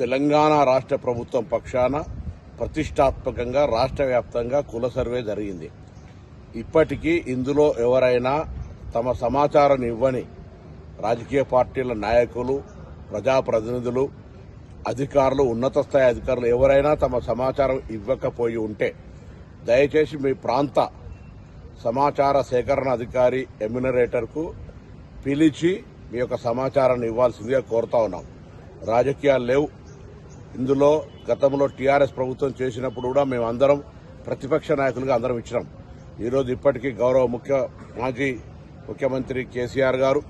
తెలంగాణ రాష్ట్ర ప్రభుత్వం పక్షాన ప్రతిష్టాత్మకంగా రాష్ట్ర వ్యాప్తంగా కుల సర్వే జరిగింది. ఇప్పటికీ ఇందులో ఎవరైనా తమ సమాచారం ఇవ్వని రాజకీయ పార్టీల నాయకులు, ప్రజాప్రతినిధులు, అధికారులు, ఉన్నత స్థాయి అధికారులు ఎవరైనా తమ సమాచారం ఇవ్వకపోయి ఉంటే దయచేసి మీ ప్రాంత సమాచార సేకరణ అధికారి ఎమ్యునరేటర్కు పిలిచి మీ యొక్క సమాచారాన్ని ఇవ్వాల్సిందిగా కోరుతా ఉన్నాం. రాజకీయాలు లేవు ఇందులో. గతంలో టీఆర్ఎస్ ప్రభుత్వం చేసినప్పుడు కూడా మేమందరం ప్రతిపక్ష నాయకులుగా అందరం ఇచ్చినాం. ఈరోజు ఇప్పటికీ గౌరవ మాజీ ముఖ్యమంత్రి కేసీఆర్ గారు,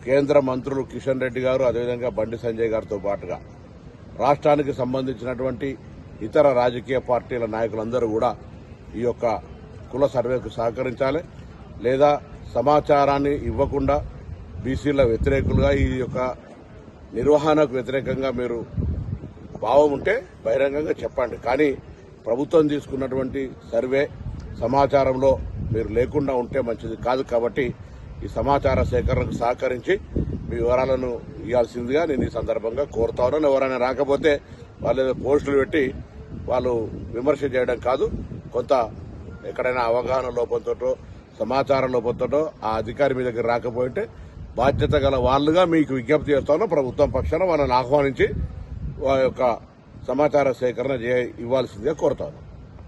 కేంద్ర మంత్రులు కిషన్ రెడ్డి గారు, అదేవిధంగా బండి సంజయ్ గారితో పాటుగా రాష్ట్రానికి సంబంధించినటువంటి ఇతర రాజకీయ పార్టీల నాయకులందరూ కూడా ఈ యొక్క కుల సర్వేకు సహకరించాలి. లేదా సమాచారాన్ని ఇవ్వకుండా బీసీల వ్యతిరేకులుగా ఈ యొక్క నిర్వహణకు వ్యతిరేకంగా మీరు భావం ఉంటే బహిరంగంగా చెప్పండి. కానీ ప్రభుత్వం తీసుకున్నటువంటి సర్వే సమాచారంలో మీరు లేకుండా ఉంటే మంచిది కాదు. కాబట్టి ఈ సమాచార సేకరణకు సహకరించి మీ వివరాలను ఇవ్వాల్సిందిగా నేను ఈ సందర్భంగా కోరుతా ఉన్నాను. ఎవరైనా రాకపోతే వాళ్ళు పోస్టులు పెట్టి వాళ్ళు విమర్శ చేయడం కాదు. కొంత ఎక్కడైనా అవగాహన లోపంతో, సమాచార లోపంతో ఆ అధికారి మీ దగ్గర రాకపోయింటే బాధ్యత గల వాళ్ళుగా మీకు విజ్ఞప్తి చేస్తాను. ప్రభుత్వం పక్షాన వాళ్ళని ఆహ్వానించి వారి యొక్క సమాచార సేకరణ ఇవ్వాల్సిందిగా కోరుతాను.